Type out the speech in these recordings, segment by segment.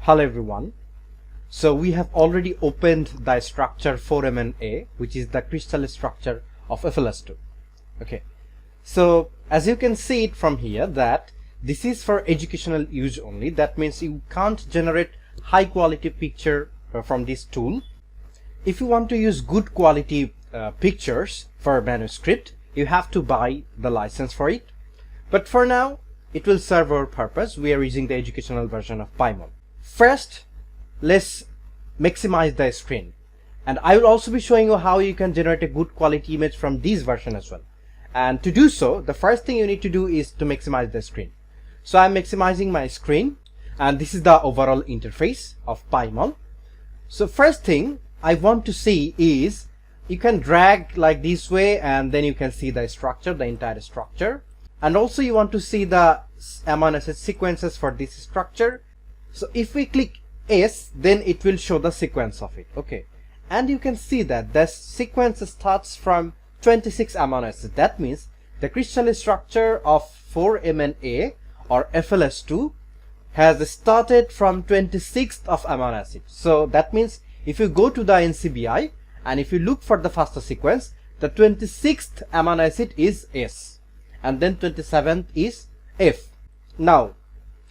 Hello everyone. So we have already opened the structure 4MNA, which is the crystal structure of FLS2. Okay. So as you can see it from here that this is for educational use only. That means you can't generate high quality picture from this tool. If you want to use good quality pictures for manuscript, you have to buy the license for it. But for now, it will serve our purpose. We are using the educational version of PyMOL. First, let's maximize the screen. And I will also be showing you how you can generate a good quality image from this version as well. And to do so, the first thing you need to do is to maximize the screen. So I'm maximizing my screen, and this is the overall interface of PyMOL. So first thing I want to see is you can drag like this way, and then you can see the structure, the entire structure. And also you want to see the amino acid sequences for this structure. So if we click S, then it will show the sequence of it. Okay. And you can see that the sequence starts from 26 amino acids. That means the crystal structure of 4MNA or FLS2 has started from 26th of amino acid. So that means if you go to the NCBI and if you look for the FASTA sequence, the 26th amino acid is S. And then 27th is F. Now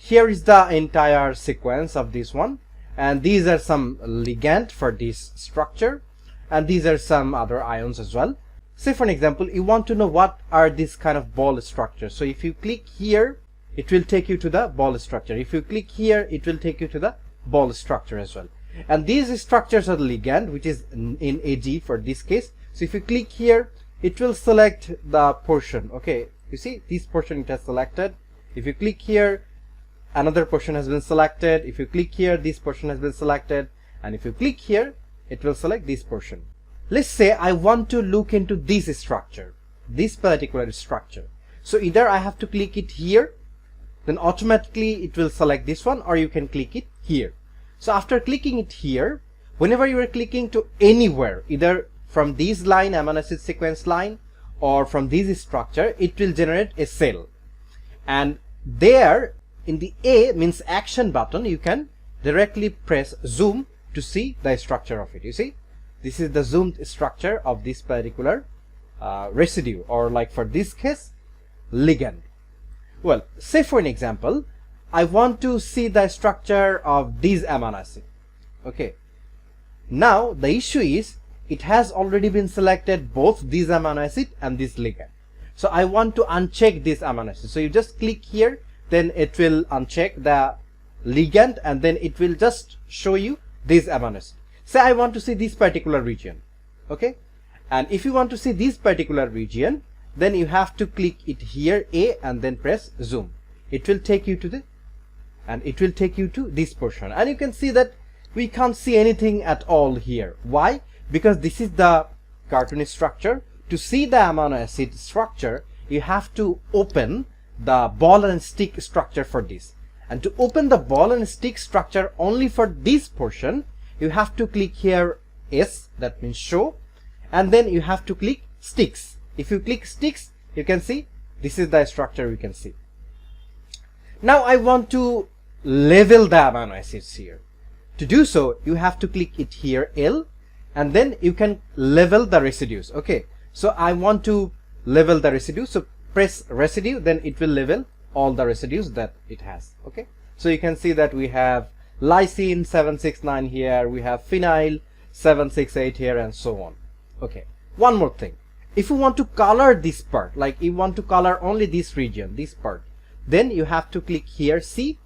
here is the entire sequence of this one, and these are some ligand for this structure, and these are some other ions as well. Say for an example, you want to know what are these kind of ball structures. So if you click here, it will take you to the ball structure. If you click here, it will take you to the ball structure as well. And these structures are the ligand, which is in AG for this case. So if you click here, it will select the portion. Okay, you see this portion it has selected. If you click here, another portion has been selected. If you click here, this portion has been selected. And if you click here, it will select this portion. Let's say I want to look into this structure, this particular structure. So either I have to click it here, then automatically it will select this one, or you can click it here. So after clicking it here, whenever you are clicking to anywhere, either from this line, amino acid sequence line, or from this structure, it will generate a cell. And there in the A means action button, you can directly press zoom to see the structure of it. You see, this is the zoomed structure of this particular residue, or like for this case, ligand. Well, say for an example, I want to see the structure of this amino acid. Okay. Now the issue is it has already been selected both this amino acid and this ligand. So I want to uncheck this amino acid. So you just click here, then it will uncheck the ligand, and then it will just show you this amino acid. Say I want to see this particular region. Okay. And if you want to see this particular region, then you have to click it here, A, and then press zoom. It will take you to this portion. And you can see that we can't see anything at all here. Why? Because this is the cartoon structure. To see the amino acid structure, you have to open the ball and stick structure for this. And to open the ball and stick structure only for this portion, you have to click here S, that means show, and then you have to click sticks. If you click sticks, you can see this is the structure we can see. Now I want to level the amino acids here. To do so, you have to click it here L, and then you can level the residues. Okay, so I want to level the residues, so press residue, then it will level all the residues that it has. Okay, so you can see that we have lysine 769 here, we have phenyl 768 here, and so on. Okay, one more thing. If you want to color this part, like you want to color only this region, this part, then you have to click here C,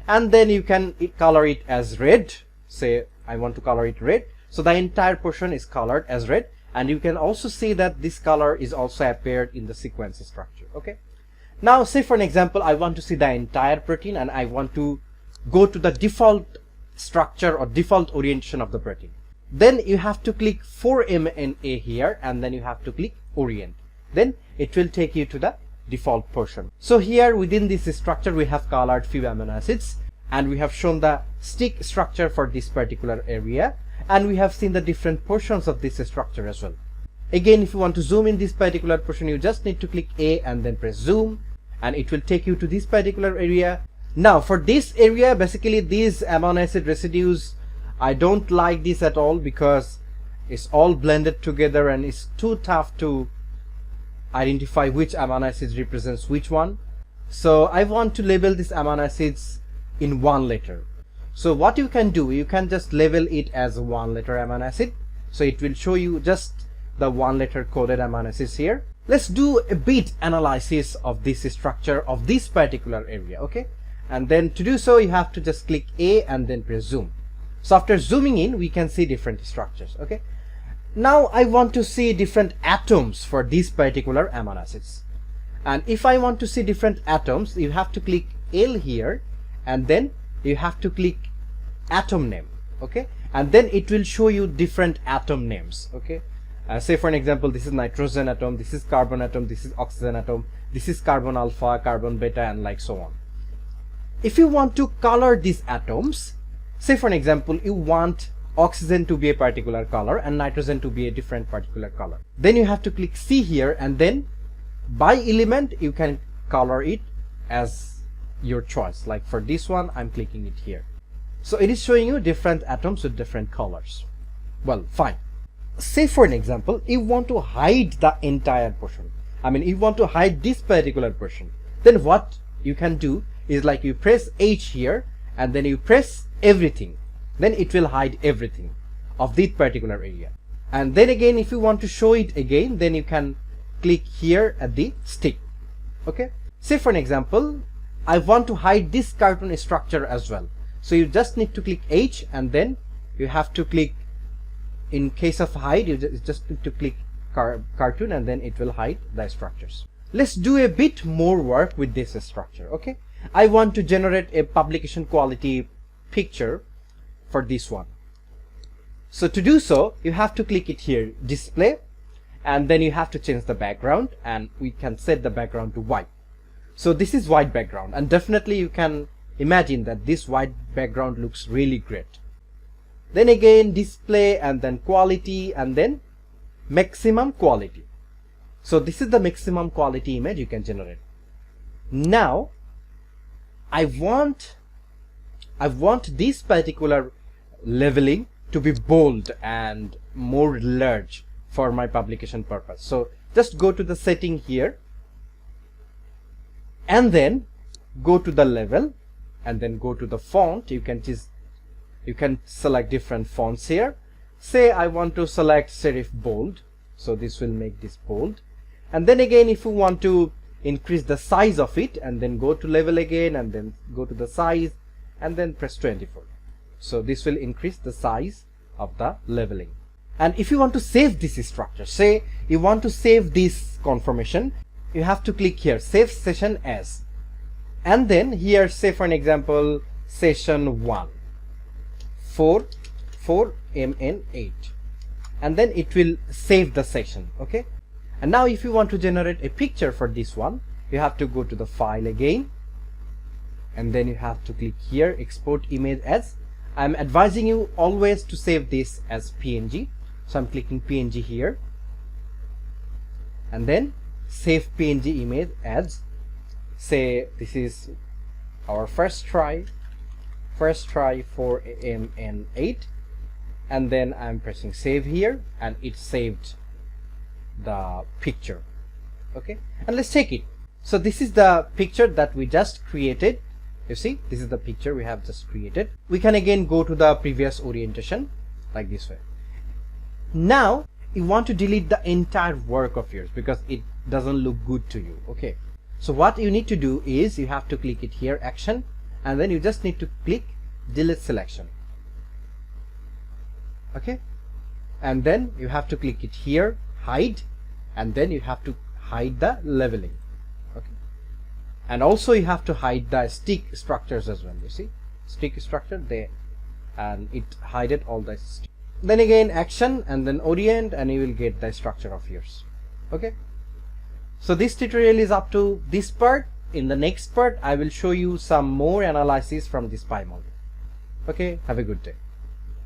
and then you can color it as red. Say I want to color it red, so the entire portion is colored as red, and you can also see that this color is also appeared in the sequence structure. Okay, now say for an example, I want to see the entire protein, and I want to go to the default structure or default orientation of the protein. Then you have to click 4MNA here, and then you have to click orient. Then it will take you to the default portion. So here within this structure, we have colored few amino acids, and we have shown the stick structure for this particular area, and we have seen the different portions of this structure as well. Again, if you want to zoom in this particular portion, you just need to click A and then press zoom, and it will take you to this particular area. Now for this area, basically these amino acid residues, I don't like this at all because it's all blended together and it's too tough to identify which amino acid represents which one. So I want to label these amino acids in one letter. So what you can do, you can just label it as one letter amino acid. So it will show you just the one letter coded amino acids here. Let's do a bit analysis of this structure of this particular area, okay? And then to do so, you have to just click A and then press zoom. So after zooming in, we can see different structures, okay? Now I want to see different atoms for these particular amino acids. And if I want to see different atoms, you have to click L here and then you have to click atom name, okay? And then it will show you different atom names, okay? Say for an example, this is nitrogen atom, this is carbon atom, this is oxygen atom, this is carbon alpha, carbon beta, and like so on. If you want to color these atoms, say for an example, you want oxygen to be a particular color and nitrogen to be a different particular color, then you have to click C here and then by element you can color it as your choice. Like for this one, I'm clicking it here. So it is showing you different atoms with different colors. Well, fine. Say for an example, you want to hide the entire portion. I mean, you want to hide this particular portion. Then what you can do is like you press H here and then you press everything. Then it will hide everything of this particular area. And then again, if you want to show it again, then you can click here at the stick. Okay. Say for an example, I want to hide this cartoon structure as well. So you just need to click H and then you have to click, in case of hide, you just need to click cartoon and then it will hide the structures. Let's do a bit more work with this structure, okay? I want to generate a publication quality picture for this one. So to do so, you have to click it here, display, and then you have to change the background and we can set the background to white. So this is white background and definitely you can imagine that this white background looks really great. Then again display and then quality and then maximum quality. So this is the maximum quality image you can generate. Now I want this particular leveling to be bold and more large for my publication purpose. So just go to the setting here and then go to the level and then go to the font. You can select different fonts here. Say I want to select serif bold, so this will make this bold. And then again, if you want to increase the size of it, and then go to level again and then go to the size and then press 24. So this will increase the size of the leveling. And if you want to save this structure, say you want to save this conformation, you have to click here save session as, and then here say for an example session 1 for MN8, and then it will save the session, okay? And now if you want to generate a picture for this one, you have to go to the file again and then you have to click here export image as. I'm advising you always to save this as PNG, so I'm clicking PNG here and then save PNG image as. Say this is our first try for MN8, and then I'm pressing save here and it saved the picture, okay? And let's take it. So this is the picture that we just created. You see, this is the picture we have just created. We can again go to the previous orientation like this way. Now you want to delete the entire work of yours because it doesn't look good to you, okay? So what you need to do is you have to click it here action and then you just need to click delete selection, okay? And then you have to click it here hide and then you have to hide the leveling, okay? And also you have to hide the stick structures as well. You see stick structure there and it hided all the stick. Then again action and then orient and you will get the structure of yours, okay? So this tutorial is up to this part. In the next part I will show you some more analysis from this PyMOL. Okay, have a good day.